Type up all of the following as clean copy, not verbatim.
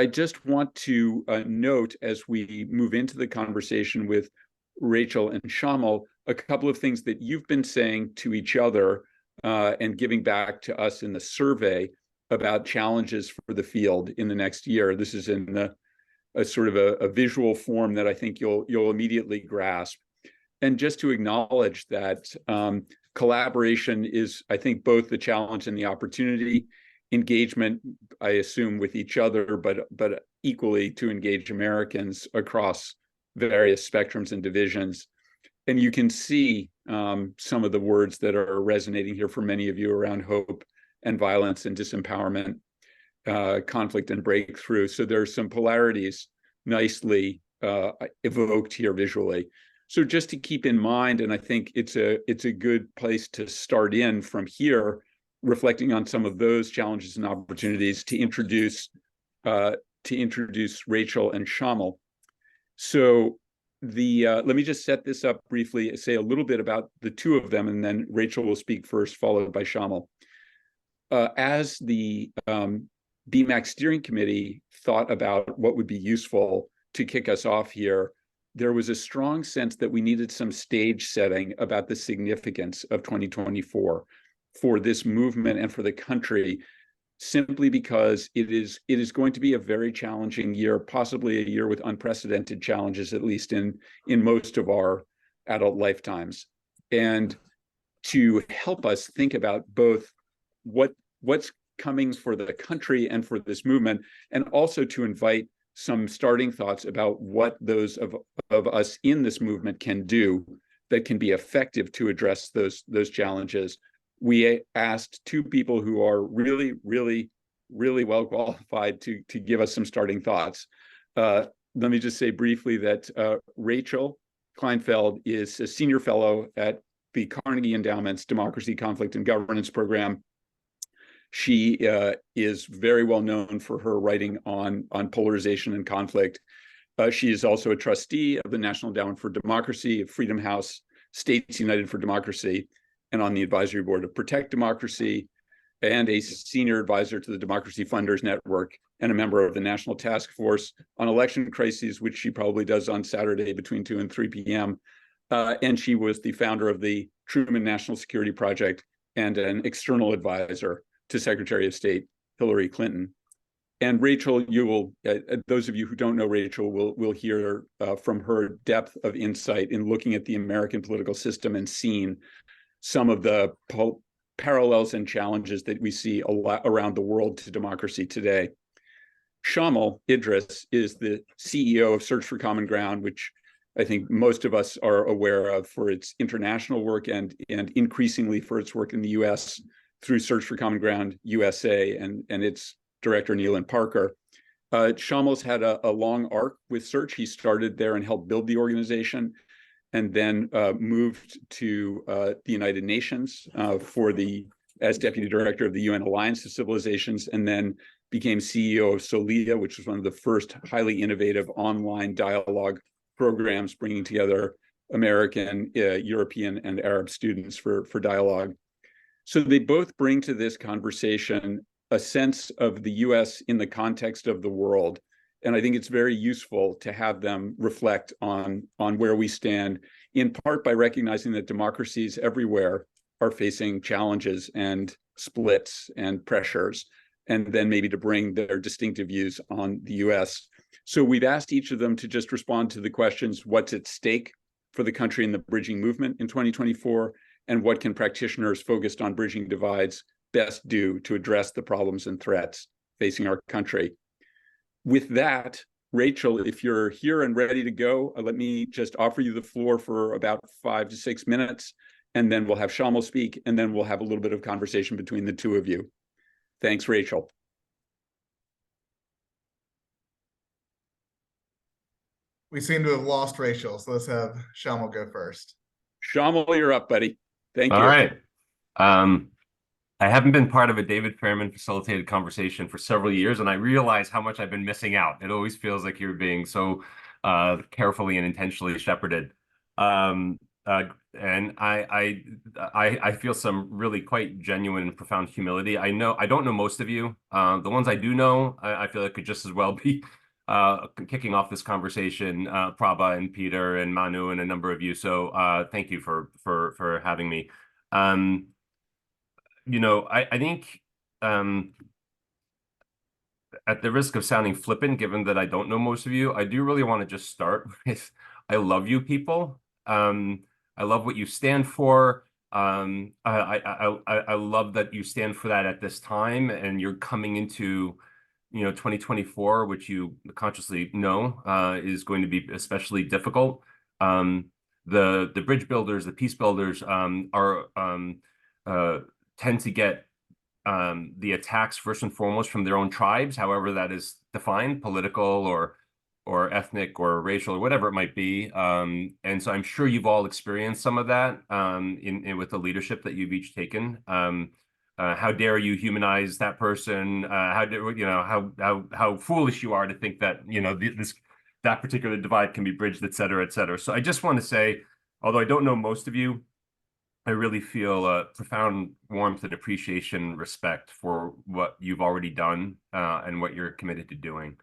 I just want to note as we move into the conversation with Rachel and Shamil, a couple of things that you've been saying to each other and giving back to us in the survey about challenges for the field in the next year. This is in a sort of a visual form that I think you'll immediately grasp. And just to acknowledge that collaboration is, I think, both the challenge and the opportunity. Engagement, I assume, with each other, but equally to engage Americans across various spectrums and divisions. And you can see some of the words that are resonating here for many of you around hope and violence and disempowerment, conflict and breakthrough. So there's some polarities nicely evoked here visually. So just to keep in mind, and I think it's a good place to start in from here, reflecting on some of those challenges and opportunities, to introduce Rachel and Shamil. So let me just set this up briefly, say a little bit about the two of them, and then Rachel will speak first, followed by Shamil. As the BMAC steering committee thought about what would be useful to kick us off here, there was a strong sense that we needed some stage setting about the significance of 2024 for this movement and for the country, simply because it is going to be a very challenging year, possibly a year with unprecedented challenges, at least in most of our adult lifetimes. And to help us think about both what's coming for the country and for this movement, and also to invite some starting thoughts about what those of us in this movement can do that can be effective to address those challenges. We asked two people who are really, really, really well qualified to give us some starting thoughts. Let me just say briefly that Rachel Kleinfeld is a senior fellow at the Carnegie Endowment's Democracy, Conflict, and Governance program. She is very well known for her writing on polarization and conflict. She is also a trustee of the National Endowment for Democracy, Freedom House, States United for Democracy, and on the advisory board of Protect Democracy, and a senior advisor to the Democracy Funders Network, and a member of the National Task Force on Election Crises, which she probably does on Saturday between 2 and 3 p.m. And she was the founder of the Truman National Security Project and an external advisor to Secretary of State Hillary Clinton. And Rachel, you will, those of you who don't know Rachel will hear from her depth of insight in looking at the American political system and seeing some of the parallels and challenges that we see a lot around the world to democracy today. Shamil Idriss is the CEO of Search for Common Ground, which I think most of us are aware of for its international work and increasingly for its work in the U.S. through Search for Common Ground USA and its director, Neelan Parker. Shamil's had a long arc with Search. He started there and helped build the organization, and then moved to the United Nations as deputy director of the UN Alliance of Civilizations, and then became CEO of Solia, which was one of the first highly innovative online dialogue programs bringing together American, European, and Arab students for dialogue. So they both bring to this conversation a sense of the US in the context of the world. And I think it's very useful to have them reflect on where we stand, in part by recognizing that democracies everywhere are facing challenges and splits and pressures, and then maybe to bring their distinctive views on the US. So we've asked each of them to just respond to the questions: what's at stake for the country in the bridging movement in 2024, and what can practitioners focused on bridging divides best do to address the problems and threats facing our country? With that, Rachel, if you're here and ready to go, let me just offer you the floor for about 5 to 6 minutes, and then we'll have Shamil speak, and then we'll have a little bit of conversation between the two of you. Thanks, Rachel. We seem to have lost Rachel, so let's have Shamil go first. Shamil, you're up, buddy. Thank you. All right. I haven't been part of a David Fairman facilitated conversation for several years, and I realize how much I've been missing out. It always feels like you're being so carefully and intentionally shepherded. and I feel some really quite genuine and profound humility. I don't know most of you. The ones I do know, I feel like could just as well be kicking off this conversation. Prabha and Peter and Manu and a number of you. So thank you for having me. I think at the risk of sounding flippant, given that I don't know most of you, I do really want to just start with I love you people. I love what you stand for. I love that you stand for that at this time, and you're coming into 2024, which you consciously know is going to be especially difficult. The bridge builders, the peace builders tend to get the attacks first and foremost from their own tribes, however that is defined, political or ethnic or racial or whatever it might be. And so I'm sure you've all experienced some of that with the leadership that you've each taken. How dare you humanize that person? How foolish you are to think that that particular divide can be bridged, et cetera, et cetera. So I just want to say, although I don't know most of you, I really feel a profound warmth and appreciation, respect for what you've already done and what you're committed to doing.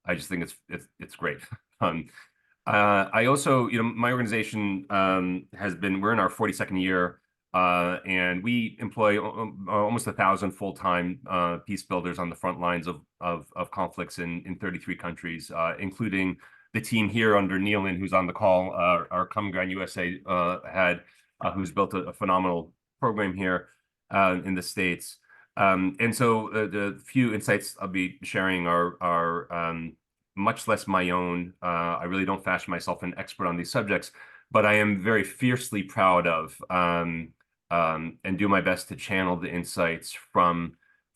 I just think it's great. I also, my organization we're in our 42nd year, and we employ almost 1,000 full-time peace builders on the front lines of conflicts in 33 countries, including the team here under Nealon, who's on the call, our Common Ground USA head, who's built a phenomenal program here in the States. And so the few insights I'll be sharing are much less my own. I really don't fashion myself an expert on these subjects, but I am very fiercely proud of and do my best to channel the insights from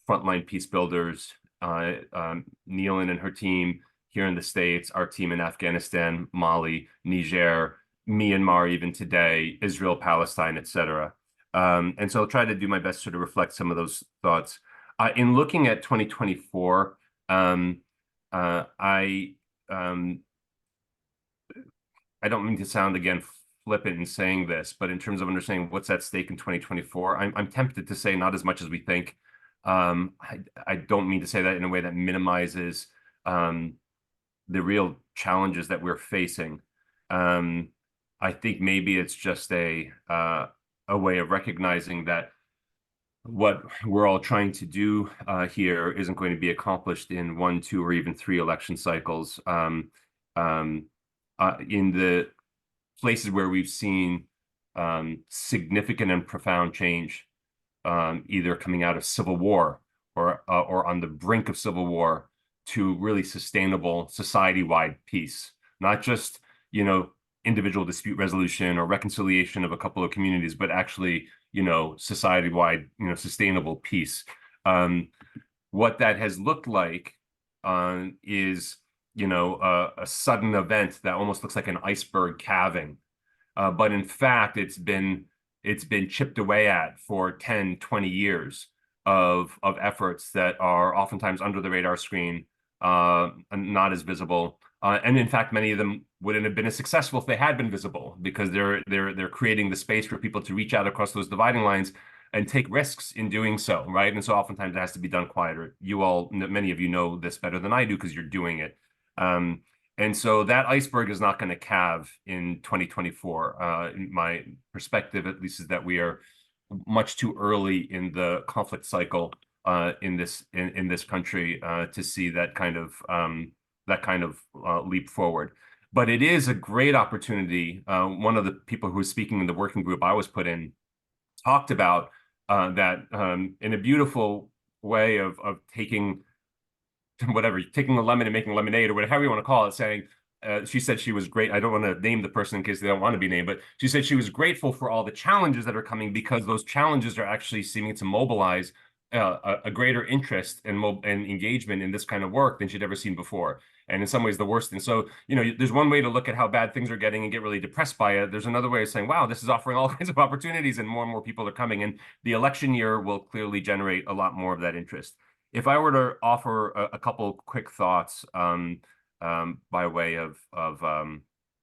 frontline peace builders, Nealon and her team here in the States, our team in Afghanistan, Mali, Niger, Myanmar, even today, Israel, Palestine, et cetera. And so I'll try to do my best to reflect some of those thoughts. In looking at 2024, I don't mean to sound, again, flippant in saying this, but in terms of understanding what's at stake in 2024, I'm tempted to say not as much as we think. I don't mean to say that in a way that minimizes the real challenges that we're facing. I think maybe it's just a way of recognizing that what we're all trying to do here isn't going to be accomplished in 1, 2, or even 3 election cycles. In the places where we've seen significant and profound change, either coming out of civil war or on the brink of civil war, to really sustainable society-wide peace, not just individual dispute resolution or reconciliation of a couple of communities, but actually, society-wide, sustainable peace. What that has looked like is, a sudden event that almost looks like an iceberg calving. But in fact, it's been chipped away at for 10, 20 years of efforts that are oftentimes under the radar screen, not as visible. And in fact, many of them wouldn't have been as successful if they had been visible, because they're creating the space for people to reach out across those dividing lines and take risks in doing so, right? And so oftentimes it has to be done quieter. Many of you know this better than I do because you're doing it. And so that iceberg is not going to calve in 2024. In my perspective, at least, is that we are much too early in the conflict cycle in this country to see that kind of leap forward. But it is a great opportunity. One of the people who was speaking in the working group I was put in talked about that in a beautiful way of taking a lemon and making lemonade, or whatever you want to call it, saying, she said she was great. I don't want to name the person in case they don't want to be named, but she said she was grateful for all the challenges that are coming, because those challenges are actually seeming to mobilize a greater interest and engagement in this kind of work than she'd ever seen before. And in some ways, the worst. And so, there's one way to look at how bad things are getting and get really depressed by it. There's another way of saying, wow, this is offering all kinds of opportunities, and more people are coming. And the election year will clearly generate a lot more of that interest. If I were to offer a couple quick thoughts by way of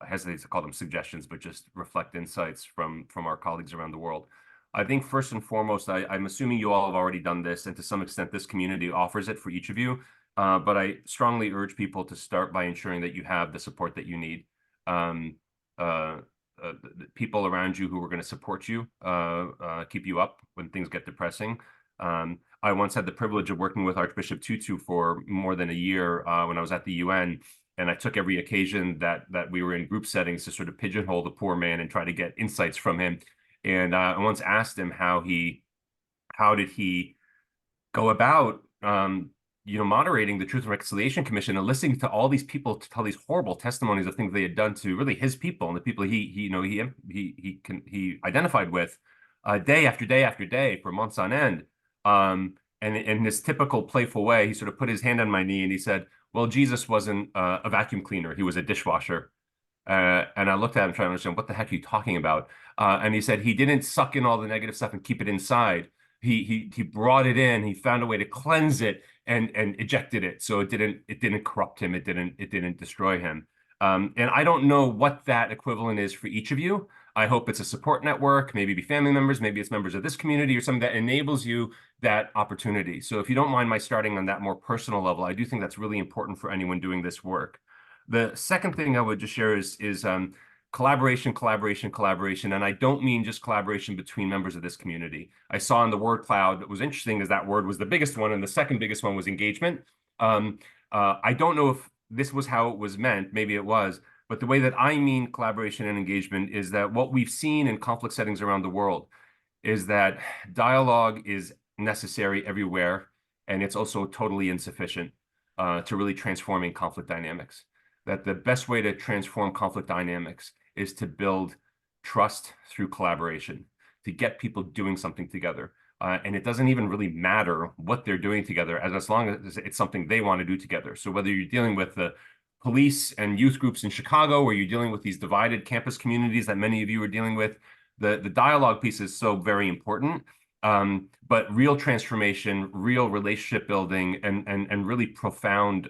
I hesitate to call them suggestions, but just reflect insights from our colleagues around the world. I think first and foremost, I'm assuming you all have already done this, and to some extent this community offers it for each of you, but I strongly urge people to start by ensuring that you have the support that you need. The people around you who are going to support you, keep you up when things get depressing. I once had the privilege of working with Archbishop Tutu for more than a year when I was at the UN, and I took every occasion that we were in group settings to sort of pigeonhole the poor man and try to get insights from him. And I once asked him how did he go about moderating the Truth and Reconciliation Commission and listening to all these people to tell these horrible testimonies of things they had done to really his people and the people he identified with day after day after day for months on end. And in this typical playful way, he sort of put his hand on my knee and he said, "Well, Jesus wasn't a vacuum cleaner; he was a dishwasher." And I looked at him trying to understand what the heck are you talking about. And he said he didn't suck in all the negative stuff and keep it inside. He brought it in. He found a way to cleanse it and ejected it, so it didn't corrupt him. It didn't destroy him. And I don't know what that equivalent is for each of you. I hope it's a support network, maybe be family members, maybe it's members of this community or something that enables you that opportunity. So if you don't mind my starting on that more personal level, I do think that's really important for anyone doing this work. The second thing I would just share is collaboration, collaboration, collaboration. And I don't mean just collaboration between members of this community. I saw in the word cloud, what was interesting is that word was the biggest one, and the second biggest one was engagement. I don't know if this was how it was meant, maybe it was, but the way that I mean collaboration and engagement is that what we've seen in conflict settings around the world is that dialogue is necessary everywhere, and it's also totally insufficient to really transforming conflict dynamics. That the best way to transform conflict dynamics is to build trust through collaboration, to get people doing something together. And it doesn't even really matter what they're doing together, as long as it's something they want to do together. So whether you're dealing with the police and youth groups in Chicago, or you're dealing with these divided campus communities that many of you are dealing with, the dialogue piece is so very important. But real transformation, real relationship building, and really profound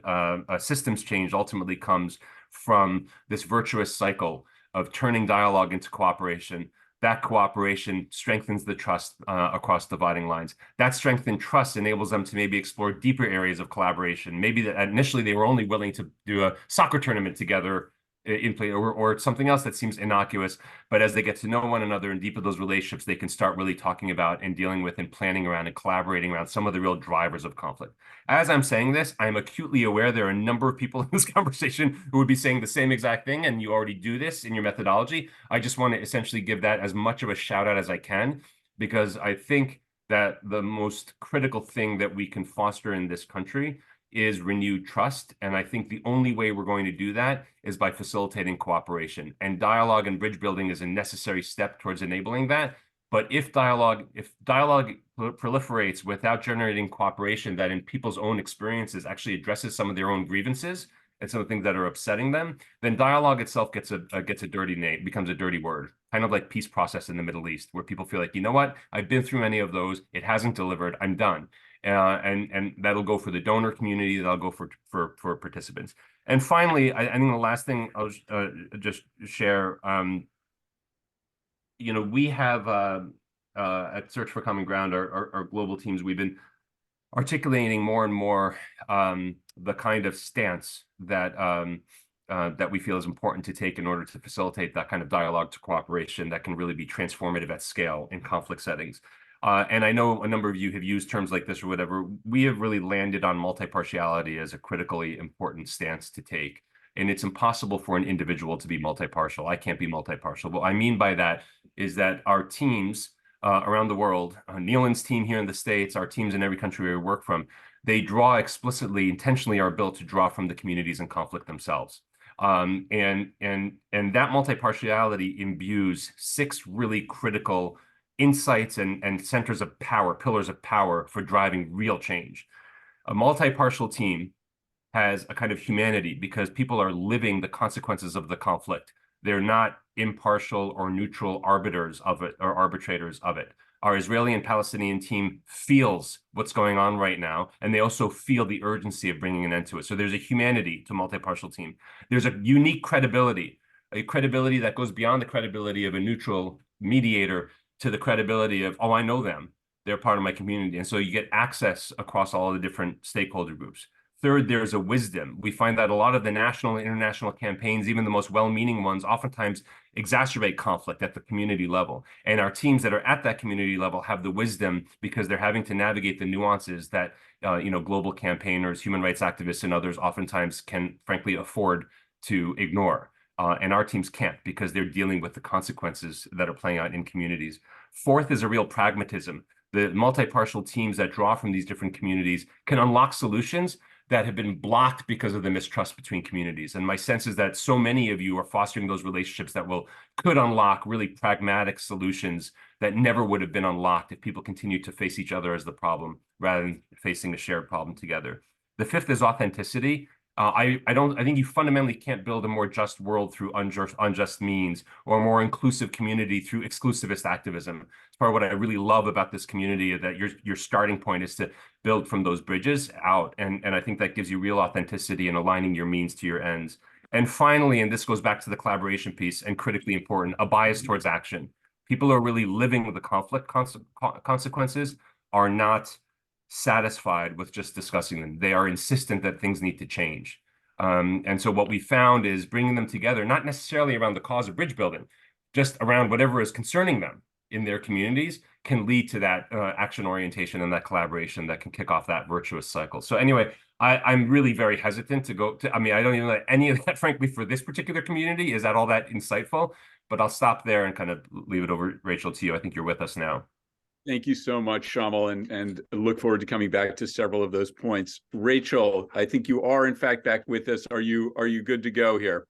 systems change ultimately comes from this virtuous cycle of turning dialogue into cooperation. That cooperation strengthens the trust across dividing lines. That strengthened trust enables them to maybe explore deeper areas of collaboration. Maybe that initially they were only willing to do a soccer tournament together in play, or something else that seems innocuous, but as they get to know one another and deepen those relationships, they can start really talking about and dealing with and planning around and collaborating around some of the real drivers of conflict. As I'm saying this, I'm acutely aware there are a number of people in this conversation who would be saying the same exact thing, and you already do this in your methodology. I just want to essentially give that as much of a shout out as I can, because I think that the most critical thing that we can foster in this country is renewed trust. And I think the only way we're going to do that is by facilitating cooperation. And dialogue and bridge building is a necessary step towards enabling that. But if dialogue proliferates without generating cooperation that in people's own experiences actually addresses some of their own grievances and some of the things that are upsetting them, then dialogue itself gets a dirty name, becomes a dirty word, kind of like peace process in the Middle East, where people feel like, you know what, I've been through many of those, it hasn't delivered, I'm done. And that'll go for the donor community, that'll go for participants. And finally, I think the last thing I'll just share, we have at Search for Common Ground, our global teams, we've been articulating more and more the kind of stance that we feel is important to take in order to facilitate that kind of dialogue to cooperation that can really be transformative at scale in conflict settings. And I know a number of you have used terms like this or whatever. We have really landed on multi-partiality as a critically important stance to take. And it's impossible for an individual to be multi-partial. I can't be multi-partial. What I mean by that is that our teams around the world, Neelan's team here in the States, our teams in every country we work from, they draw explicitly, intentionally are built to draw from the communities in conflict themselves. And that multi-partiality imbues 6 really critical insights and centers of power, pillars of power for driving real change. A multi-partial team has a kind of humanity because people are living the consequences of the conflict. They're not impartial or neutral arbiters of it or arbitrators of it. Our Israeli and Palestinian team feels what's going on right now, and they also feel the urgency of bringing an end to it. So there's a humanity to multi-partial team. There's a unique credibility. a credibility that goes beyond the credibility of a neutral mediator to the credibility of, oh, I know them. They're part of my community. And so you get access across all the different stakeholder groups. Third, there's a wisdom. We find that a lot of the national and international campaigns, even the most well-meaning ones, oftentimes exacerbate conflict at the community level. And our teams that are at that community level have the wisdom because they're having to navigate the nuances that global campaigners, human rights activists, and others oftentimes can, frankly, afford to ignore. And our teams can't because they're dealing with the consequences that are playing out in communities. Fourth is a real pragmatism. The multi-partial teams that draw from these different communities can unlock solutions that have been blocked because of the mistrust between communities. And my sense is that so many of you are fostering those relationships that could unlock really pragmatic solutions that never would have been unlocked if people continue to face each other as the problem rather than facing a shared problem together. The fifth is authenticity. I think you fundamentally can't build a more just world through unjust means or a more inclusive community through exclusivist activism. It's part of what I really love about this community, that your starting point is to build from those bridges out. And I think that gives you real authenticity and aligning your means to your ends. And finally, and this goes back to the collaboration piece and critically important, a bias towards action. People who are really living with the conflict consequences are not satisfied with just discussing them. They are insistent that things need to change. And so what we found is bringing them together, not necessarily around the cause of bridge building, just around whatever is concerning them in their communities, can lead to that action orientation and that collaboration that can kick off that virtuous cycle. So anyway, I'm really very hesitant to go to, I don't even know that any of that, frankly, for this particular community is that all that insightful, but I'll stop there and kind of leave it over, Rachel, to you. I think you're with us now. Thank you so much, Shamil, and look forward to coming back to several of those points. Rachel, I think you are in fact back with us. Are you good to go here?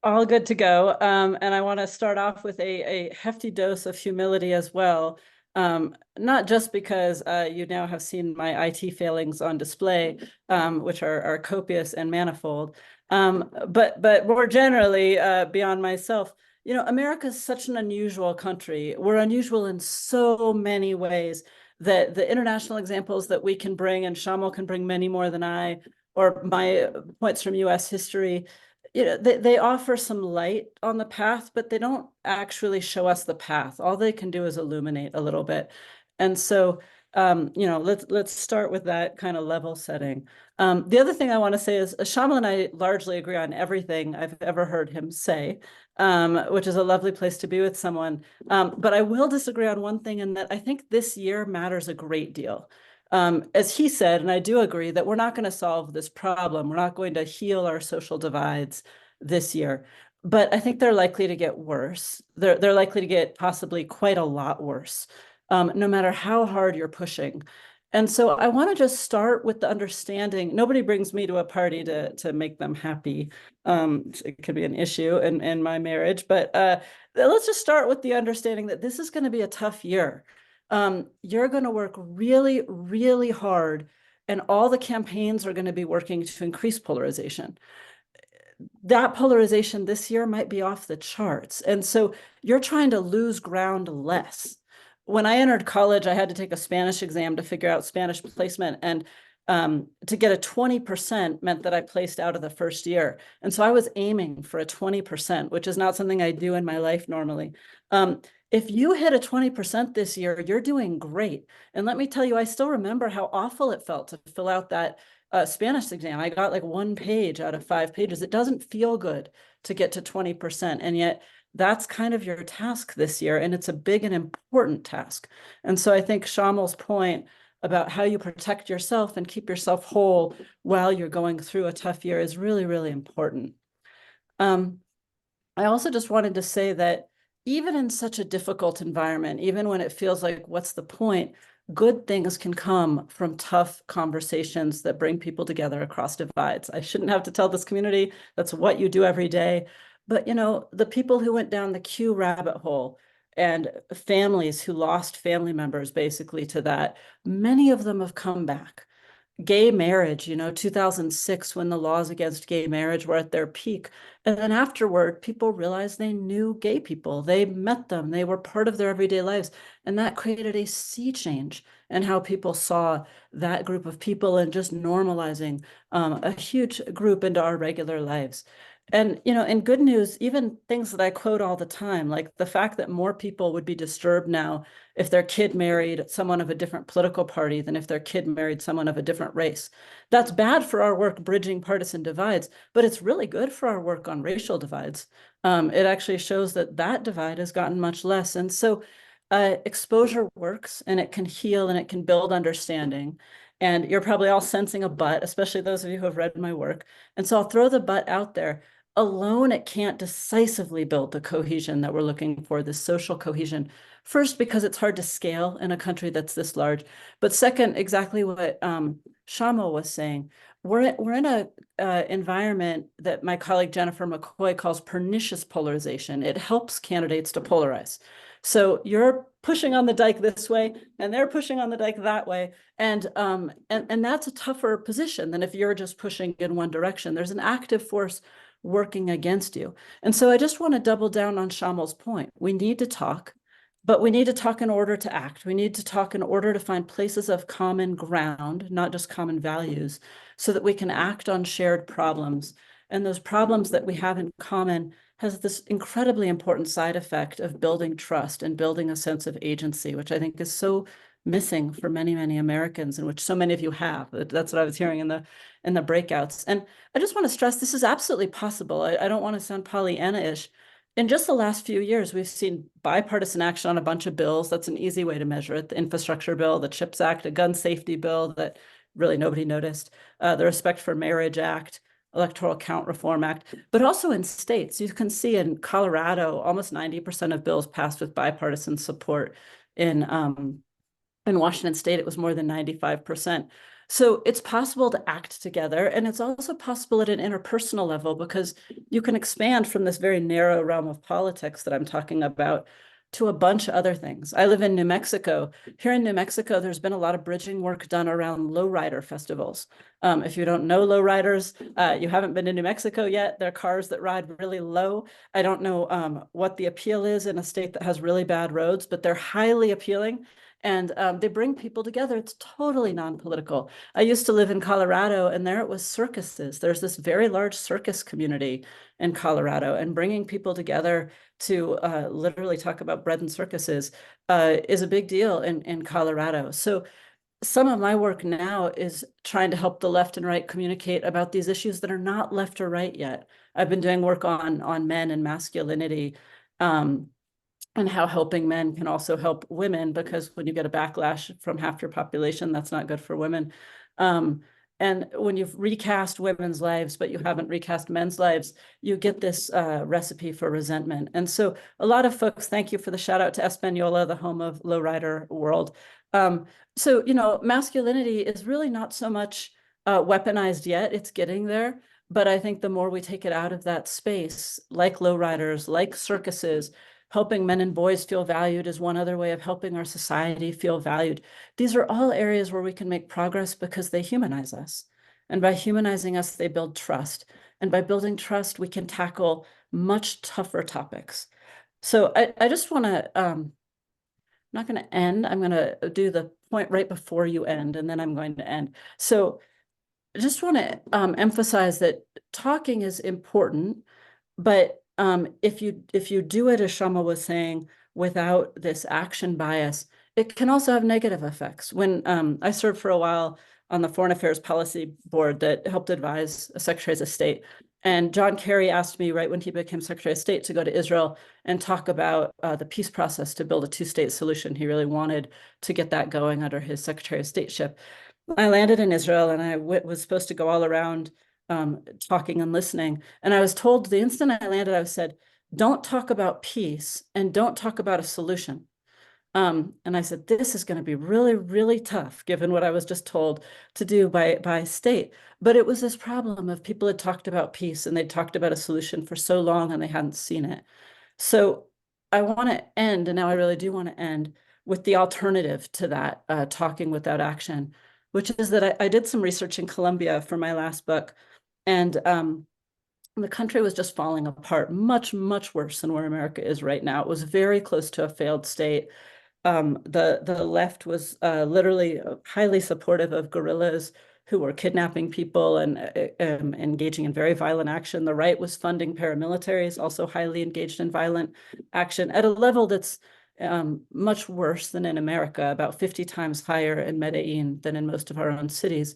All good to go. And I want to start off with a hefty dose of humility as well. Not just because you now have seen my IT failings on display, which are copious and manifold, but more generally, beyond myself. America is such an unusual country. We're unusual in so many ways that the international examples that we can bring, and Shamil can bring many more than I, or my points from US history, they offer some light on the path, but they don't actually show us the path. All they can do is illuminate a little bit. And so, let's start with that kind of level setting. The other thing I want to say is Shamil and I largely agree on everything I've ever heard him say, which is a lovely place to be with someone. But I will disagree on one thing, in that I think this year matters a great deal. As he said, and I do agree, that we're not going to solve this problem. We're not going to heal our social divides this year. But I think they're likely to get worse. They're likely to get possibly quite a lot worse, no matter how hard you're pushing. And so I want to just start with the understanding. Nobody brings me to a party to make them happy. It could be an issue in my marriage, but let's just start with the understanding that this is going to be a tough year. You're going to work really, really hard, and all the campaigns are going to be working to increase polarization. That polarization this year might be off the charts. And so you're trying to lose ground less. When I entered college, I had to take a Spanish exam to figure out Spanish placement. And to get a 20% meant that I placed out of the first year. And so I was aiming for a 20%, which is not something I do in my life normally. If you hit a 20% this year, you're doing great. And let me tell you, I still remember how awful it felt to fill out that Spanish exam. I got like 1 page out of 5 pages. It doesn't feel good to get to 20%. And yet that's kind of your task this year. And it's a big and important task. And so I think Shamil's point about how you protect yourself and keep yourself whole while you're going through a tough year is really, really important. I also just wanted to say that even in such a difficult environment, even when it feels like, what's the point? Good things can come from tough conversations that bring people together across divides. I shouldn't have to tell this community that's what you do every day. But, the people who went down the Q rabbit hole and families who lost family members basically to that, many of them have come back. Gay marriage, 2006, when the laws against gay marriage were at their peak. And then afterward, people realized they knew gay people. They met them. They were part of their everyday lives. And that created a sea change in how people saw that group of people, and just normalizing a huge group into our regular lives. And, in good news, even things that I quote all the time, like the fact that more people would be disturbed now if their kid married someone of a different political party than if their kid married someone of a different race. That's bad for our work bridging partisan divides, but it's really good for our work on racial divides. It actually shows that that divide has gotten much less. And so exposure works, and it can heal, and it can build understanding. And you're probably all sensing a but, especially those of you who have read my work. And so I'll throw the but out there. Alone, it can't decisively build the cohesion that we're looking for, this social cohesion. First, because it's hard to scale in a country that's this large. But second, exactly what Shamil was saying. We're in a environment that my colleague Jennifer McCoy calls pernicious polarization. It helps candidates to polarize. So you're pushing on the dike this way, and they're pushing on the dike that way. And that's a tougher position than if you're just pushing in one direction. There's an active force working against you. And so I just want to double down on Shamil's point. We need to talk, but we need to talk in order to act. We need to talk in order to find places of common ground, not just common values, so that we can act on shared problems. And those problems that we have in common has this incredibly important side effect of building trust and building a sense of agency, which I think is so missing for many, many Americans, and which so many of you have. That's what I was hearing in the breakouts. And I just want to stress this is absolutely possible. I don't want to sound Pollyanna-ish. In just the last few years, we've seen bipartisan action on a bunch of bills. That's an easy way to measure it. The infrastructure bill, the CHIPS Act, a gun safety bill that really nobody noticed, the Respect for Marriage Act, Electoral Count Reform Act, but also in states. You can see in Colorado, almost 90% of bills passed with bipartisan support. In Washington State, it was more than 95%. So it's possible to act together, and it's also possible at an interpersonal level, because you can expand from this very narrow realm of politics that I'm talking about to a bunch of other things. I live in New Mexico. Here in New Mexico, there's been a lot of bridging work done around lowrider festivals. If you don't know lowriders, you haven't been to New Mexico yet. They're cars that ride really low. I don't know what the appeal is in a state that has really bad roads, but they're highly appealing. And they bring people together. It's totally non-political. I used to live in Colorado, and there it was circuses. There's this very large circus community in Colorado, and bringing people together to literally talk about bread and circuses is a big deal in Colorado. So some of my work now is trying to help the left and right communicate about these issues that are not left or right yet. I've been doing work on men and masculinity, and how helping men can also help women, because when you get a backlash from half your population, that's not good for women. And when you've recast women's lives, but you haven't recast men's lives, you get this recipe for resentment. And so a lot of folks, thank you for the shout out to Espanola, the home of lowrider world. So, masculinity is really not so much weaponized yet. It's getting there. But I think the more we take it out of that space, like lowriders, like circuses, helping men and boys feel valued is one other way of helping our society feel valued. These are all areas where we can make progress because they humanize us. And by humanizing us, they build trust. And by building trust, we can tackle much tougher topics. So I just want to, I'm not going to end. I'm going to do the point right before you end, and then I'm going to end. So I just want to emphasize that talking is important, but if you do it, as Shamil was saying, without this action bias, it can also have negative effects. When I served for a while on the Foreign Affairs Policy Board that helped advise secretaries of state, and John Kerry asked me right when he became Secretary of State to go to Israel and talk about the peace process to build a two-state solution. He really wanted to get that going under his Secretary of Stateship. I landed in Israel, and I was supposed to go all around talking and listening. And I was told the instant I landed, I was said, don't talk about peace and don't talk about a solution. And I said, this is going to be really, really tough, given what I was just told to do by state. But it was this problem of people had talked about peace and they'd talked about a solution for so long and they hadn't seen it. So I want to end, and now I really do want to end with the alternative to that, talking without action, which is that I did some research in Colombia for my last book. And the country was just falling apart, much, much worse than where America is right now. It was very close to a failed state. The left was literally highly supportive of guerrillas who were kidnapping people and engaging in very violent action. The right was funding paramilitaries, also highly engaged in violent action at a level that's much worse than in America, about 50 times higher in Medellin than in most of our own cities.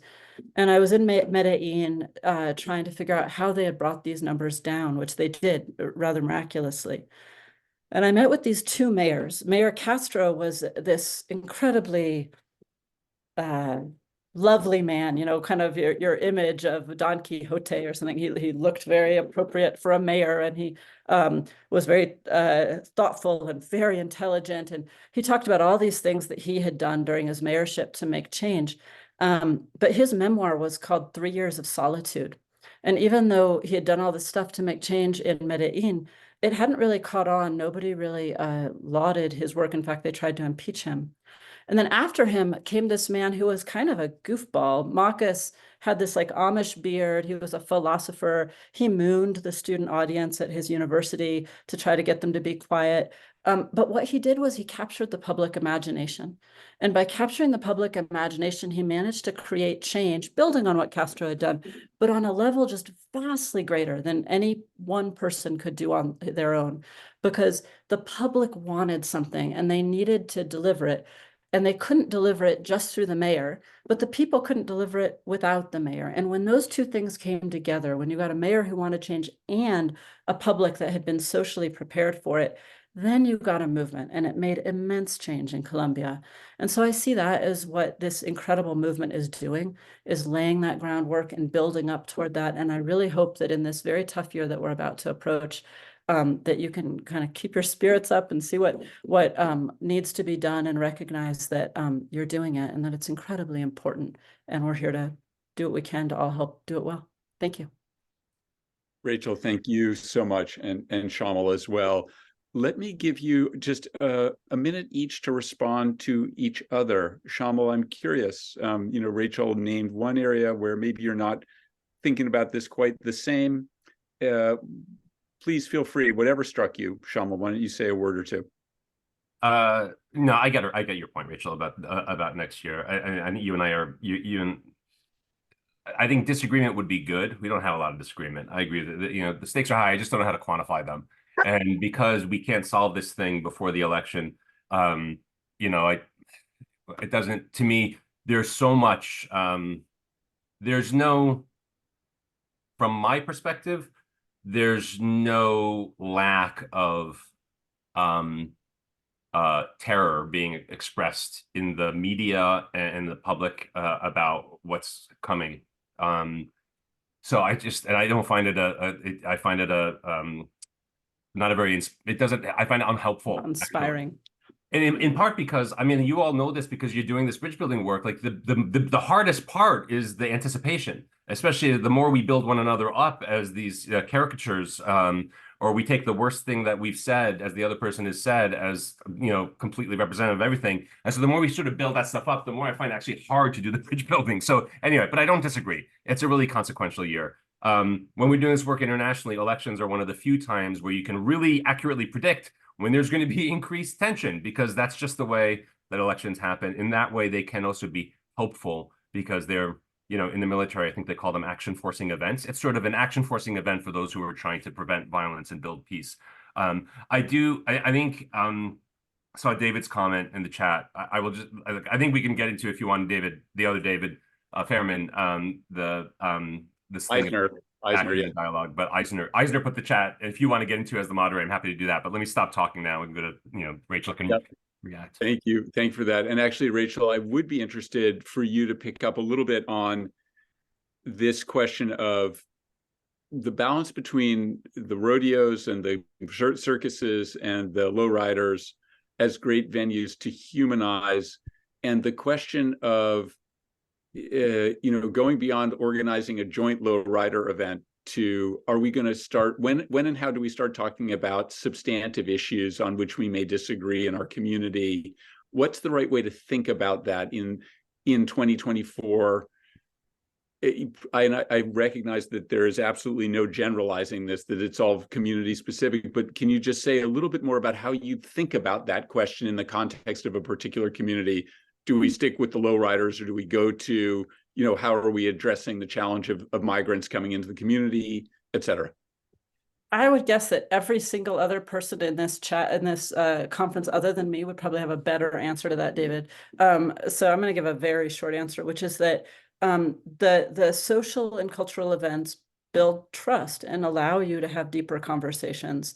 And I was in Medellin trying to figure out how they had brought these numbers down, which they did rather miraculously. And I met with these two mayors. Mayor Castro was this incredibly lovely man, kind of your image of Don Quixote or something. He looked very appropriate for a mayor, and he was very thoughtful and very intelligent. And he talked about all these things that he had done during his mayorship to make change. But his memoir was called 3 Years of Solitude. And even though he had done all this stuff to make change in Medellin, it hadn't really caught on. Nobody really lauded his work. In fact, they tried to impeach him. And then after him came this man who was kind of a goofball. Marcus had this like Amish beard. He was a philosopher. He mooned the student audience at his university to try to get them to be quiet. But what he did was he captured the public imagination. And by capturing the public imagination, he managed to create change, building on what Castro had done, but on a level just vastly greater than any one person could do on their own, because the public wanted something and they needed to deliver it. And they couldn't deliver it just through the mayor, but the people couldn't deliver it without the mayor. And when those two things came together, when you got a mayor who wanted change and a public that had been socially prepared for it, then you got a movement, and it made immense change in Colombia. And so I see that as what this incredible movement is doing, is laying that groundwork and building up toward that. And I really hope that in this very tough year that we're about to approach, that you can kind of keep your spirits up and see what needs to be done, and recognize that you're doing it and that it's incredibly important. And we're here to do what we can to all help do it well. Thank you. Rachel, thank you so much, and Shamil as well. Let me give you just a minute each to respond to each other. Shamil, I'm curious, Rachel named one area where maybe you're not thinking about this quite the same. Please feel free, whatever struck you. Shamil, why don't you say a word or two? No, I get your point, Rachel, about next year. I think you and I are, I think disagreement would be good. We don't have a lot of disagreement. I agree that, the stakes are high. I just don't know how to quantify them. And because we can't solve this thing before the election, it doesn't, to me, there's so much, there's no, from my perspective, there's no lack of terror being expressed in the media and the public about what's coming. So I don't find it I find it not a very, I find it unhelpful. Inspiring. And in part because, you all know this because you're doing this bridge building work. Like the hardest part is the anticipation, especially the more we build one another up as these caricatures, or we take the worst thing that we've said, as the other person has said, as, completely representative of everything. And so the more we sort of build that stuff up, the more I find it actually hard to do the bridge building. So anyway, but I don't disagree. It's a really consequential year. When we're doing this work internationally, elections are one of the few times where you can really accurately predict when there's going to be increased tension, because that's just the way that elections happen. In that way, they can also be hopeful because they're, in the military, I think they call them action forcing events. It's sort of an action forcing event for those who are trying to prevent violence and build peace. I think, saw David's comment in the chat. I think we can get into, if you want, David, the other David Fairman, this thing Eisner, yeah. Dialogue, but Eisner put the chat. If you want to get into as the moderator, I'm happy to do that. But let me stop talking now and go to, Rachel can react. Thank you for that. And actually, Rachel, I would be interested for you to pick up a little bit on this question of the balance between the rodeos and the circuses and the lowriders as great venues to humanize, and the question of going beyond organizing a joint lowrider event to, are we going to start, when and how do we start talking about substantive issues on which we may disagree in our community? What's the right way to think about that in 2024? I recognize that there is absolutely no generalizing this, that it's all community specific, but can you just say a little bit more about how you think about that question in the context of a particular community? Do we stick with the lowriders, or do we go to how are we addressing the challenge of migrants coming into the community, et cetera? I would guess that every single other person in this chat, in this conference other than me, would probably have a better answer to that, David. So I'm going to give a very short answer, which is that the social and cultural events build trust and allow you to have deeper conversations.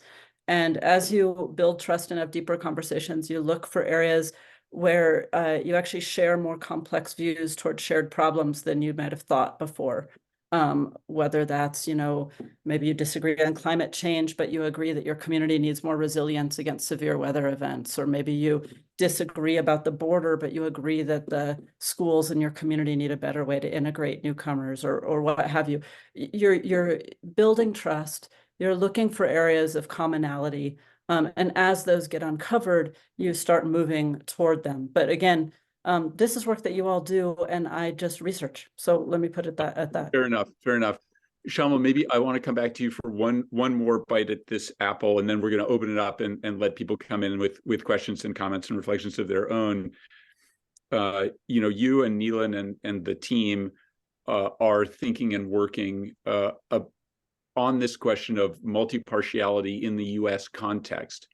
And as you build trust and have deeper conversations, you look for areas where you actually share more complex views toward shared problems than you might have thought before. Whether that's, maybe you disagree on climate change, but you agree that your community needs more resilience against severe weather events, or maybe you disagree about the border, but you agree that the schools in your community need a better way to integrate newcomers, or what have you. You're building trust. You're looking for areas of commonality. And as those get uncovered, you start moving toward them. But again, this is work that you all do, and I just research. So let me put it at that. Fair enough. Fair enough. Shamil, maybe I want to come back to you for one more bite at this apple, and then we're going to open it up and let people come in with questions and comments and reflections of their own. You and Neelan and the team are thinking and working on this question of multi-partiality in the U.S. context.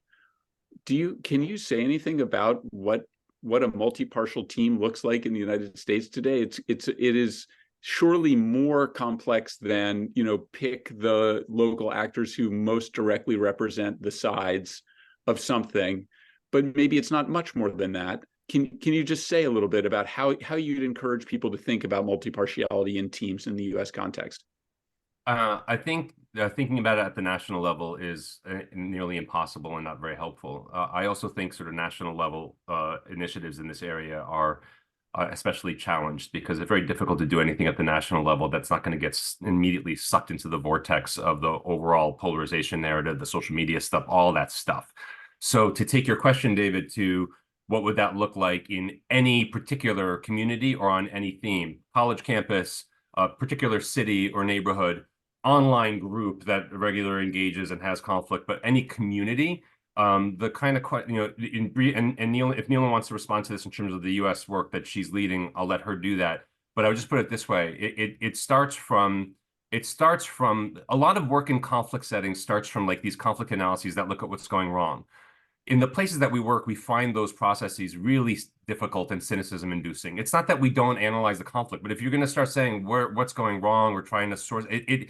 Can you say anything about what a multi-partial team looks like in the United States today? It is surely more complex than, pick the local actors who most directly represent the sides of something, but maybe it's not much more than that. Can you just say a little bit about how you'd encourage people to think about multi-partiality in teams in the U.S. context? I think thinking about it at the national level is nearly impossible and not very helpful. I also think sort of national level initiatives in this area are especially challenged because it's very difficult to do anything at the national level that's not going to get immediately sucked into the vortex of the overall polarization narrative, the social media stuff, all that stuff. So to take your question, David, to what would that look like in any particular community or on any theme, college campus, a particular city or neighborhood, online group that regularly engages and has conflict, but any community, the kind of, and Neil, if Neelan wants to respond to this in terms of the U.S. work that she's leading, I'll let her do that. But I would just put it this way: it starts from a lot of work in conflict settings starts from like these conflict analyses that look at what's going wrong. In the places that we work, we find those processes really difficult and cynicism-inducing. It's not that we don't analyze the conflict, but if you're going to start saying what's going wrong, we're trying to source it.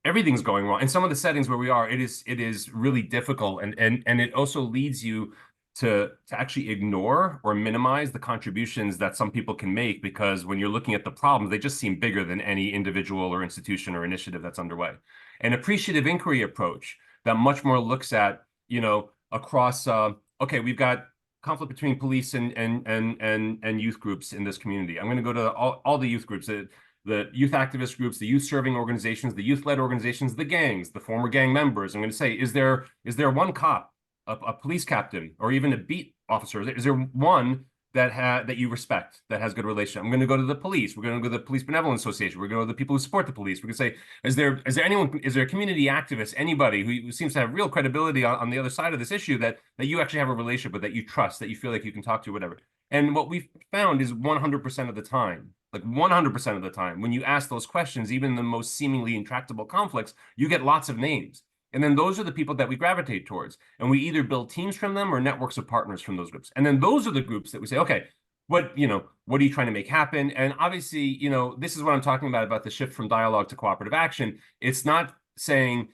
Everything's going wrong. In some of the settings where we are, it is really difficult, and it also leads you to actually ignore or minimize the contributions that some people can make, because when you're looking at the problems, they just seem bigger than any individual or institution or initiative that's underway. An appreciative inquiry approach that much more looks at, across, okay, we've got conflict between police and youth groups in this community. I'm going to go to all the youth groups, the youth activist groups, the youth serving organizations, the youth-led organizations, the gangs, the former gang members. I'm going to say, is there one cop, a police captain, or even a beat officer? Is there one that you respect, that has good relationship? I'm going to go to the police. We're going to go to the Police Benevolent Association. We're going to go to the people who support the police. We're going to say, is there a community activist, anybody who seems to have real credibility on the other side of this issue that you actually have a relationship with, that you trust, that you feel like you can talk to, whatever. And what we've found is 100% of the time, like 100% of the time, when you ask those questions, even the most seemingly intractable conflicts, you get lots of names. And then those are the people that we gravitate towards. And we either build teams from them or networks of partners from those groups. And then those are the groups that we say, okay, what are you trying to make happen? And obviously, this is what I'm talking about the shift from dialogue to cooperative action. It's not saying,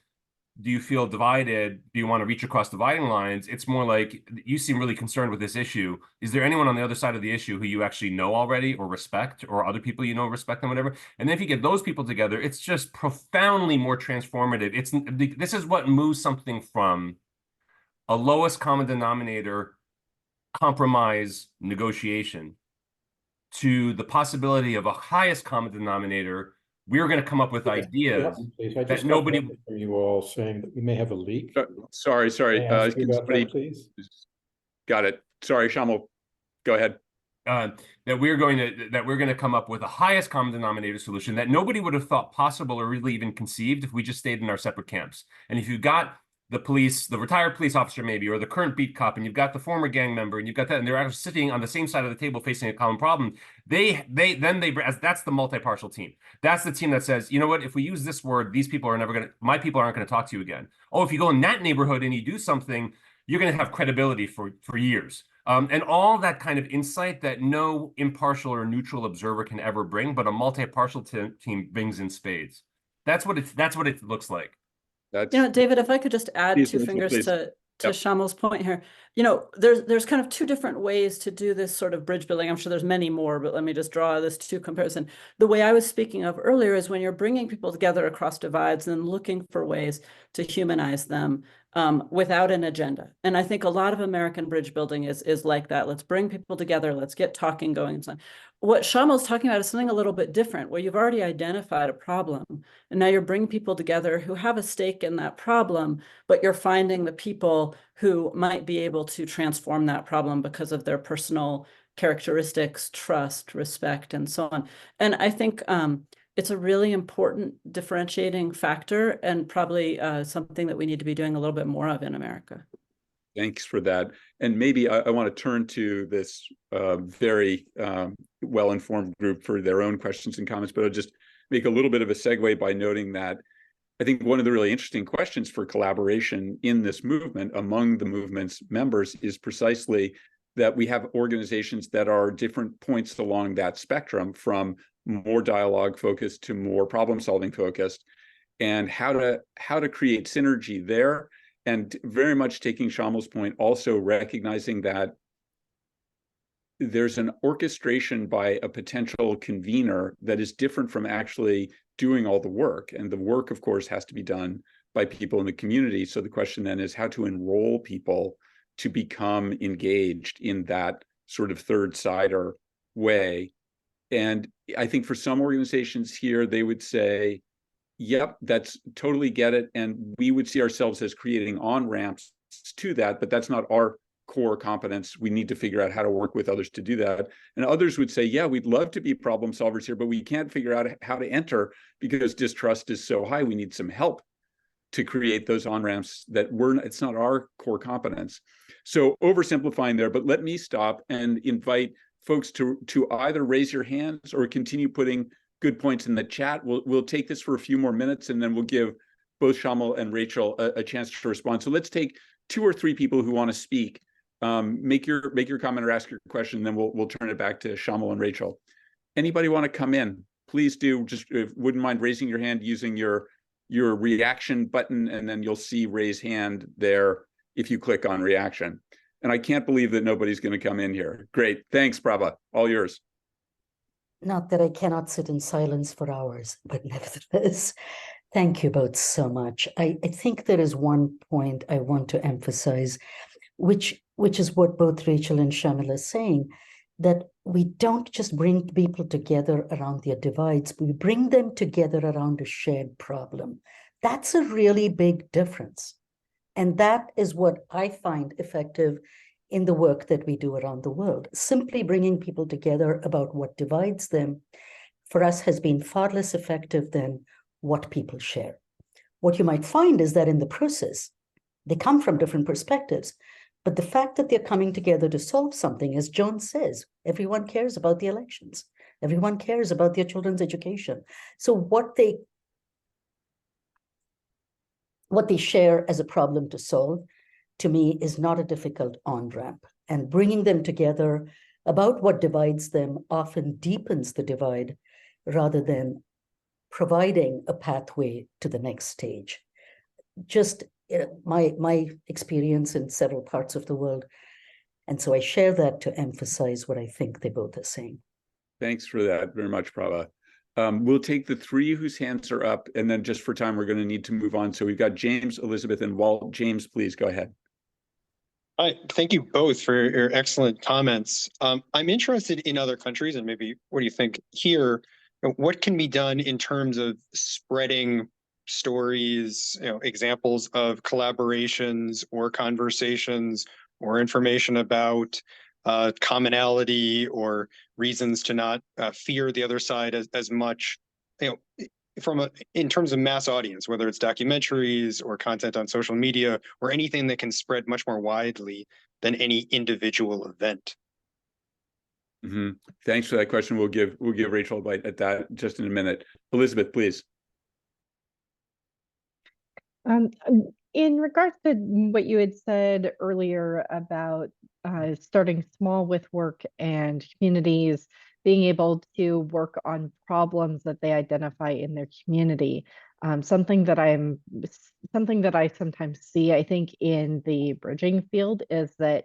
do you feel divided? Do you want to reach across dividing lines? It's more like, you seem really concerned with this issue. Is there anyone on the other side of the issue who you actually know already or respect, or other people respect them, whatever? And then if you get those people together, it's just profoundly more transformative. This is what moves something from a lowest common denominator compromise negotiation to the possibility of a highest common denominator. We're going to come up with ideas that nobody. Are you all saying that we may have a leak? Sorry. Can I ask you about that, please? Got it. Sorry, Shamil. Go ahead. That we're going to come up with a highest common denominator solution that nobody would have thought possible or really even conceived if we just stayed in our separate camps. And if you got the retired police officer maybe, or the current beat cop, and you've got the former gang member, and you've got that, and they're actually sitting on the same side of the table facing a common problem. That's the multi-partial team. That's the team that says, you know what, if we use this word, my people aren't gonna talk to you again. Oh, if you go in that neighborhood and you do something, you're gonna have credibility for years. And all that kind of insight that no impartial or neutral observer can ever bring, but a multi-partial team brings in spades. That's what it looks like. David, if I could just add Please, two Rachel, fingers please. to Yep. Shamil's point here. There's kind of two different ways to do this sort of bridge building. I'm sure there's many more, but let me just draw this two comparison. The way I was speaking of earlier is when you're bringing people together across divides and looking for ways to humanize them without an agenda. And I think a lot of American bridge building is like that. Let's bring people together. Let's get talking going and so on. What Shamil's talking about is something a little bit different, where you've already identified a problem, and now you're bringing people together who have a stake in that problem, but you're finding the people who might be able to transform that problem because of their personal characteristics, trust, respect, and so on. And I think it's a really important differentiating factor, and probably something that we need to be doing a little bit more of in America. Thanks for that. And maybe I want to turn to this very well-informed group for their own questions and comments, but I'll just make a little bit of a segue by noting that I think one of the really interesting questions for collaboration in this movement among the movement's members is precisely that we have organizations that are different points along that spectrum, from more dialogue focused to more problem-solving focused, and how to create synergy there. And very much taking Shamil's point, also recognizing that there's an orchestration by a potential convener that is different from actually doing all the work. And the work, of course, has to be done by people in the community. So the question then is how to enroll people to become engaged in that sort of third-sider way. And I think for some organizations here, they would say, yep, that's totally get it. And we would see ourselves as creating on-ramps to that, but that's not our core competence. We need to figure out how to work with others to do that. And others would say, yeah, we'd love to be problem solvers here, but we can't figure out how to enter because distrust is so high. We need some help to create those on-ramps that it's not our core competence. So oversimplifying there, but let me stop and invite folks to either raise your hands or continue putting good points in the chat. We'll take this for a few more minutes, and then we'll give both Shamil and Rachel a chance to respond. So let's take 2 or 3 people who want to speak. Make your comment or ask your question, and then we'll turn it back to Shamil and Rachel. Anybody want to come in? Please do. Just wouldn't mind raising your hand using your reaction button, and then you'll see raise hand there if you click on reaction. And I can't believe that nobody's going to come in here. Great. Thanks, Prabha. All yours. Not that I cannot sit in silence for hours, but nevertheless, thank you both so much. I think there is one point I want to emphasize, which is what both Rachel and Shamil are saying, that we don't just bring people together around their divides, we bring them together around a shared problem. That's a really big difference. And that is what I find effective in the work that we do around the world. Simply bringing people together about what divides them, for us, has been far less effective than what people share. What you might find is that in the process, they come from different perspectives, but the fact that they're coming together to solve something, as John says, everyone cares about the elections. Everyone cares about their children's education. So what they share as a problem to solve, to me, is not a difficult on-ramp. And bringing them together about what divides them often deepens the divide rather than providing a pathway to the next stage. Just my experience in several parts of the world. And so I share that to emphasize what I think they both are saying. Thanks for that very much, Prabha. We'll take the 3 whose hands are up, and then just for time, we're going to need to move on. So we've got James, Elizabeth, and Walt. James, please go ahead. Hi, thank you both for your excellent comments. I'm interested in other countries, and maybe what do you think here? What can be done in terms of spreading stories, examples of collaborations or conversations or information about commonality or reasons to not fear the other side as much, in terms of mass audience, whether it's documentaries or content on social media or anything that can spread much more widely than any individual event? Thanks for that question. We'll give Rachel a bite at that just in a minute. Elizabeth, please. In regards to what you had said earlier about starting small with work and communities being able to work on problems that they identify in their community, something that I sometimes see, I think, in the bridging field is that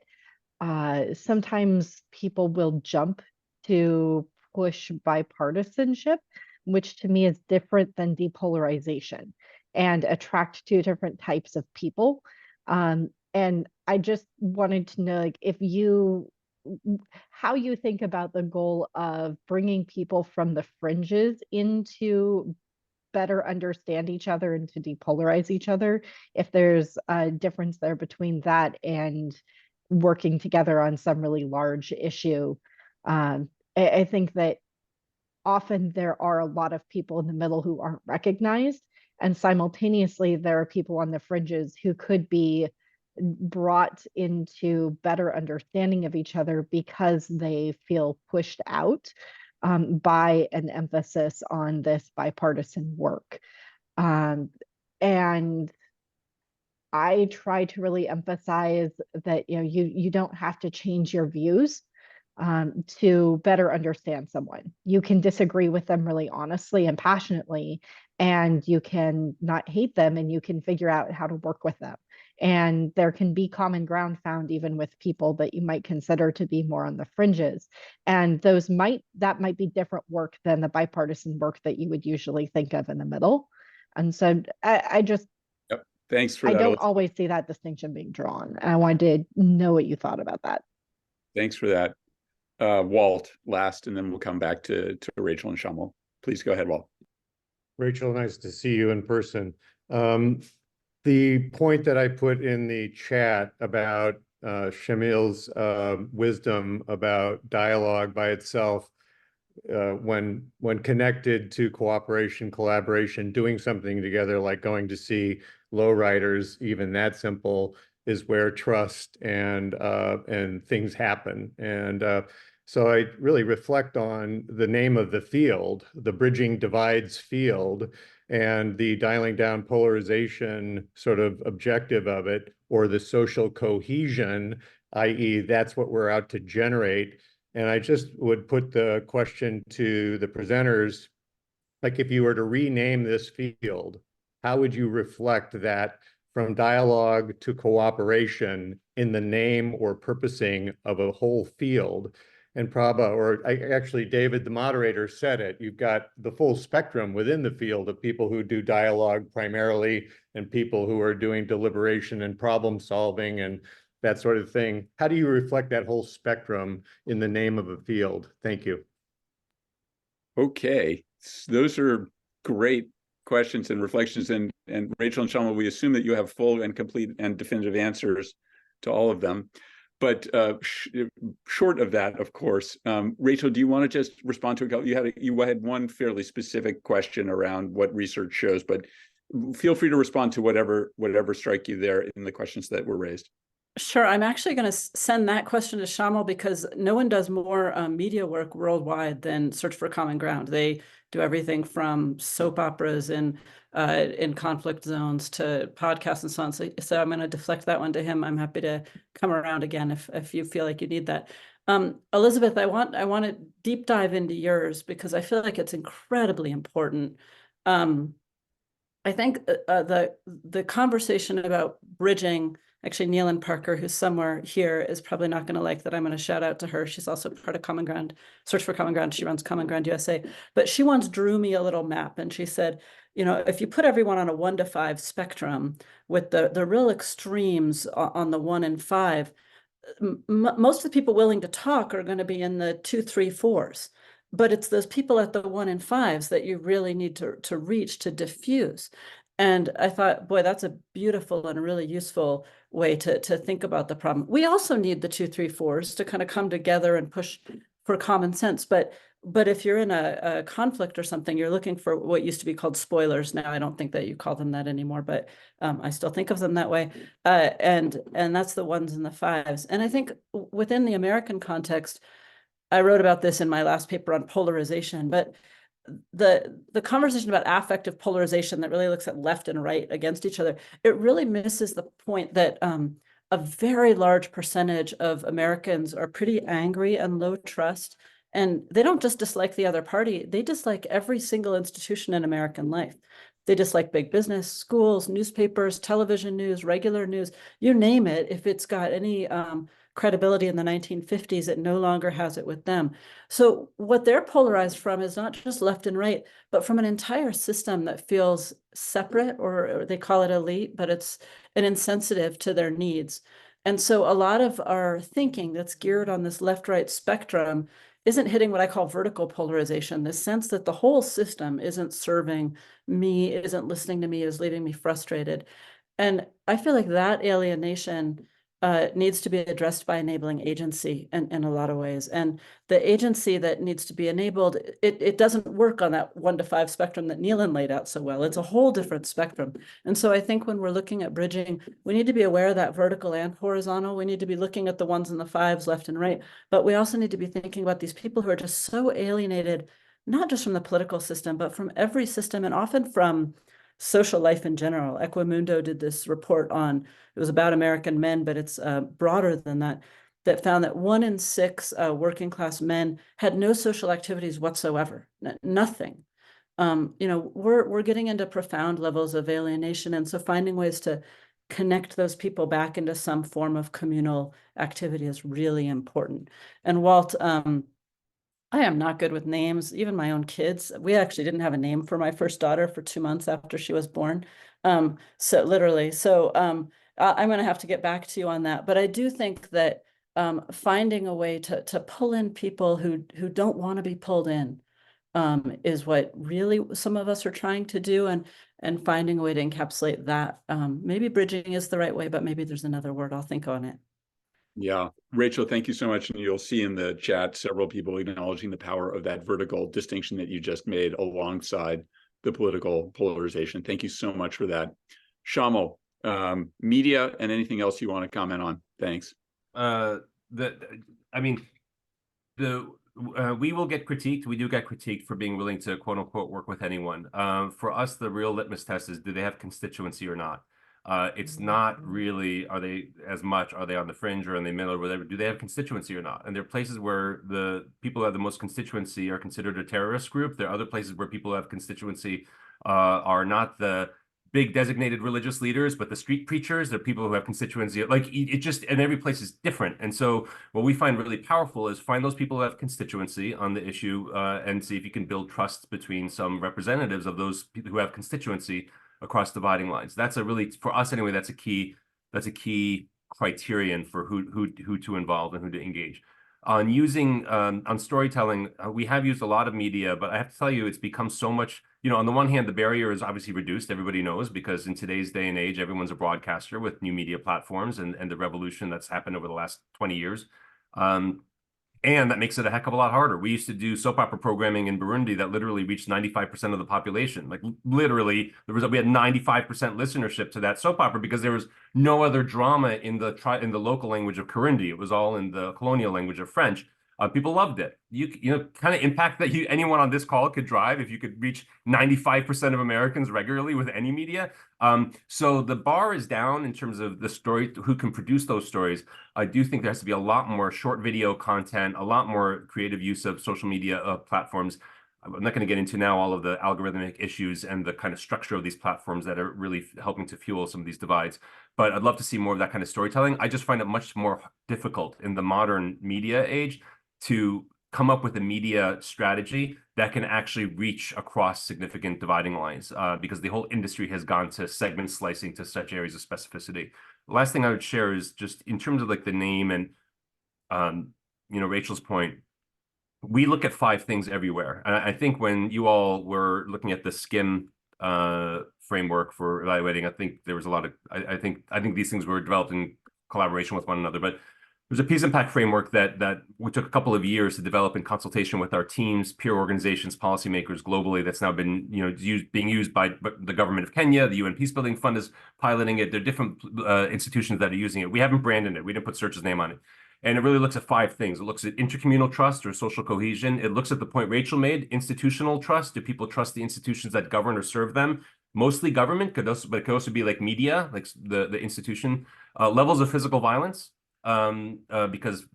sometimes people will jump to push bipartisanship, which to me is different than depolarization, and attract two different types of people. And I just wanted to know, like, how you think about the goal of bringing people from the fringes into better understand each other and to depolarize each other, if there's a difference there between that and working together on some really large issue. I think that often there are a lot of people in the middle who aren't recognized, and simultaneously there are people on the fringes who could be brought into better understanding of each other because they feel pushed out by an emphasis on this bipartisan work. And I try to really emphasize that you don't have to change your views to better understand someone. You can disagree with them really honestly and passionately, and you can not hate them, and you can figure out how to work with them. And there can be common ground found even with people that you might consider to be more on the fringes. And that might be different work than the bipartisan work that you would usually think of in the middle. And so I just, thanks for that. I don't always see that distinction being drawn. And I wanted to know what you thought about that. Thanks for that. Walt last, and then we'll come back to Rachel and Shamil. Please go ahead, Walt. Rachel, nice to see you in person. The point that I put in the chat about Shamil's wisdom about dialogue by itself, when connected to cooperation, collaboration, doing something together, like going to see lowriders, even that simple, is where trust and things happen. And so I really reflect on the name of the field, the Bridging Divides field, and the dialing down polarization sort of objective of it, or the social cohesion, i.e. that's what we're out to generate. And I just would put the question to the presenters, like, if you were to rename this field, how would you reflect that from dialogue to cooperation in the name or purposing of a whole field? And Prabha, or actually David, the moderator, said it. You've got the full spectrum within the field of people who do dialogue primarily and people who are doing deliberation and problem solving and that sort of thing. How do you reflect that whole spectrum in the name of a field? Thank you. Okay, those are great questions and reflections. And Rachel and Shamil, we assume that you have full and complete and definitive answers to all of them. But short of that, of course, Rachel, do you want to just respond to it? You had one fairly specific question around what research shows, but feel free to respond to whatever strike you there in the questions that were raised. Sure. I'm actually going to send that question to Shamil because no one does more media work worldwide than Search for Common Ground. They do everything from soap operas in conflict zones to podcasts and so on. So I'm going to deflect that one to him. I'm happy to come around again if you feel like you need that. Elizabeth, I want to deep dive into yours because I feel like it's incredibly important. I think the conversation about bridging. Actually, Nealon Parker, who's somewhere here, is probably not going to like that I'm going to shout out to her. She's also part of Common Ground, Search for Common Ground. She runs Common Ground USA. But she once drew me a little map, and she said, if you put everyone on a 1 to 5 spectrum with the real extremes on the 1 and 5, most of the people willing to talk are going to be in the 2, 3, 4s. But it's those people at the 1 and 5s that you really need to reach to diffuse. And I thought, boy, that's a beautiful and really useful way to think about the problem. We also need the 2, 3, 4s to kind of come together and push for common sense. But But if you're in a conflict or something, you're looking for what used to be called spoilers. Now, I don't think that you call them that anymore, but I still think of them that way. And that's the ones and the fives. And I think within the American context, I wrote about this in my last paper on polarization, but the conversation about affective polarization that really looks at left and right against each other, it really misses the point that a very large percentage of Americans are pretty angry and low trust. And they don't just dislike the other party, they dislike every single institution in American life. They dislike big business, schools, newspapers, television news, regular news, you name it. If it's got any credibility in the 1950s, it no longer has it with them. So what they're polarized from is not just left and right, but from an entire system that feels separate, or they call it elite, but it's an insensitive to their needs. And so a lot of our thinking that's geared on this left-right spectrum isn't hitting what I call vertical polarization, the sense that the whole system isn't serving me, isn't listening to me, is leaving me frustrated. And I feel like that alienation needs to be addressed by enabling agency in a lot of ways. And the agency that needs to be enabled, it doesn't work on that 1 to 5 spectrum that Neelan laid out so well. It's a whole different spectrum. And so I think when we're looking at bridging, we need to be aware of that vertical and horizontal. We need to be looking at the 1s and the 5s left and right. But we also need to be thinking about these people who are just so alienated, not just from the political system, but from every system, and often from social life in general. Equimundo did this report on, it was about American men, but it's broader than that, that found that 1 in 6 working class men had no social activities whatsoever, nothing. We're getting into profound levels of alienation. And so finding ways to connect those people back into some form of communal activity is really important. And Walt, I am not good with names, even my own kids. We actually didn't have a name for my first daughter for 2 months after she was born. So literally, I'm going to have to get back to you on that. But I do think that finding a way to pull in people who don't want to be pulled in is what really some of us are trying to do, and finding a way to encapsulate that. Maybe bridging is the right way, but maybe there's another word. I'll think on it. Yeah, Rachel, thank you so much. And you'll see in the chat several people acknowledging the power of that vertical distinction that you just made alongside the political polarization. Thank you so much for that. Shamil, media and anything else you want to comment on? Thanks. We will get critiqued. We do get critiqued for being willing to quote unquote work with anyone. For us, the real litmus test is, do they have constituency or not? It's not really, are they on the fringe or in the middle or whatever? Do they have constituency or not? And there are places where the people who have the most constituency are considered a terrorist group. There are other places where people who have constituency are not the big designated religious leaders, but the street preachers. They're people who have constituency. Like it just, and every place is different. And so what we find really powerful is find those people who have constituency on the issue and see if you can build trust between some representatives of those people who have constituency across dividing lines. That's a really, for us anyway, that's a key criterion for who to involve and who to engage. On using on storytelling, we have used a lot of media, but I have to tell you, it's become so much, on the one hand, the barrier is obviously reduced, everybody knows, because in today's day and age, everyone's a broadcaster with new media platforms and the revolution that's happened over the last 20 years. And that makes it a heck of a lot harder. We used to do soap opera programming in Burundi that literally reached 95% of the population. Like literally, we had 95% listenership to that soap opera because there was no other drama in the local language of Kirundi. It was all in the colonial language of French. People loved it. You kind of impact that anyone on this call could drive if you could reach 95% of Americans regularly with any media. So the bar is down in terms of the story, who can produce those stories. I do think there has to be a lot more short video content, a lot more creative use of social media platforms. I'm not going to get into now all of the algorithmic issues and the kind of structure of these platforms that are really helping to fuel some of these divides. But I'd love to see more of that kind of storytelling. I just find it much more difficult in the modern media age to come up with a media strategy that can actually reach across significant dividing lines because the whole industry has gone to segment slicing to such areas of specificity. The last thing I would share is just in terms of like the name and, Rachel's point, we look at 5 things everywhere. And I think when you all were looking at the SCIM framework for evaluating, I think there was a lot of, I think these things were developed in collaboration with one another, but There's a peace impact framework that we took a couple of years to develop in consultation with our teams, peer organizations, policymakers globally. That's now been being used by the government of Kenya. The UN Peacebuilding Fund is piloting it. There are different institutions that are using it. We haven't branded it. We didn't put Search's name on it. And it really looks at 5 things. It looks at intercommunal trust or social cohesion. It looks at the point Rachel made, institutional trust. Do people trust the institutions that govern or serve them? Mostly government, but it could also be like media, like the institution. Levels of physical violence. Because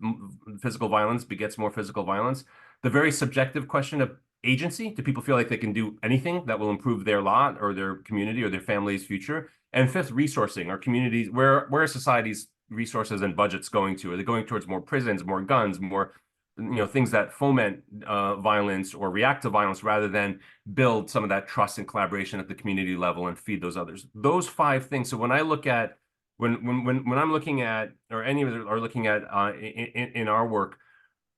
physical violence begets more physical violence. The very subjective question of agency. Do people feel like they can do anything that will improve their lot or their community or their family's future? And 5th, resourcing. Our communities, where are society's resources and budgets going to? Are they going towards more prisons, more guns, more things that foment violence or react to violence rather than build some of that trust and collaboration at the community level and feed those others? Those 5 things. So when I look at when I'm looking at, or any of us are looking at in our work,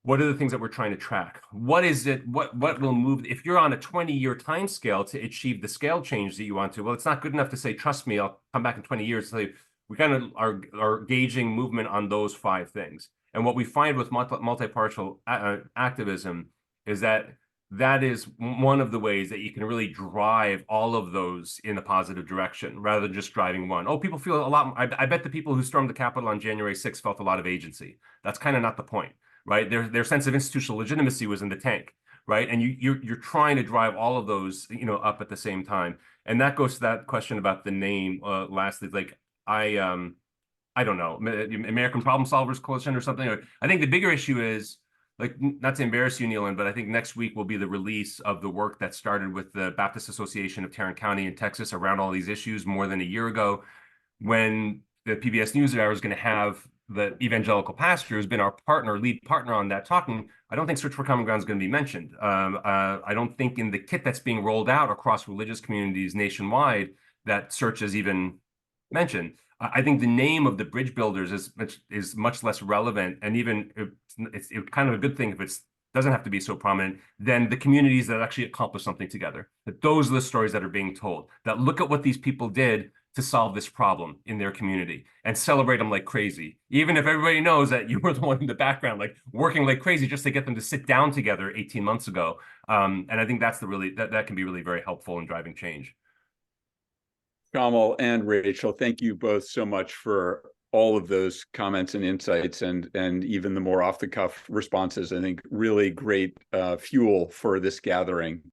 what are the things that we're trying to track? What is it? What will move? If you're on a 20-year time scale to achieve the scale change that you want to, well, it's not good enough to say, trust me, I'll come back in 20 years. So we kind of are gauging movement on those 5 things. And what we find with multi-partial activism is that is one of the ways that you can really drive all of those in a positive direction rather than just driving one. Oh, people feel a lot. I bet the people who stormed the Capitol on January 6th felt a lot of agency. That's kind of not the point, right? Their sense of institutional legitimacy was in the tank, right? And you're trying to drive all of those, up at the same time. And that goes to that question about the name. Lastly, like I don't know, American Problem Solvers Coalition or something. I think the bigger issue is, like, not to embarrass you, Neelan, but I think next week will be the release of the work that started with the Baptist Association of Tarrant County in Texas around all these issues more than a year ago, when the PBS NewsHour is going to have the evangelical pastor who's been our lead partner on that talking. I don't think Search for Common Ground is going to be mentioned. I don't think in the kit that's being rolled out across religious communities nationwide that Search is even mentioned. I think the name of the bridge builders is much less relevant, and even it's kind of a good thing if it doesn't have to be so prominent, than the communities that actually accomplish something together. That those are the stories that are being told. That look at what these people did to solve this problem in their community and celebrate them like crazy. Even if everybody knows that you were the one in the background, like working like crazy just to get them to sit down together 18 months ago. And I think that's that can be really very helpful in driving change. Shamil and Rachel, thank you both so much for all of those comments and insights, and even the more off-the-cuff responses. I think really great fuel for this gathering.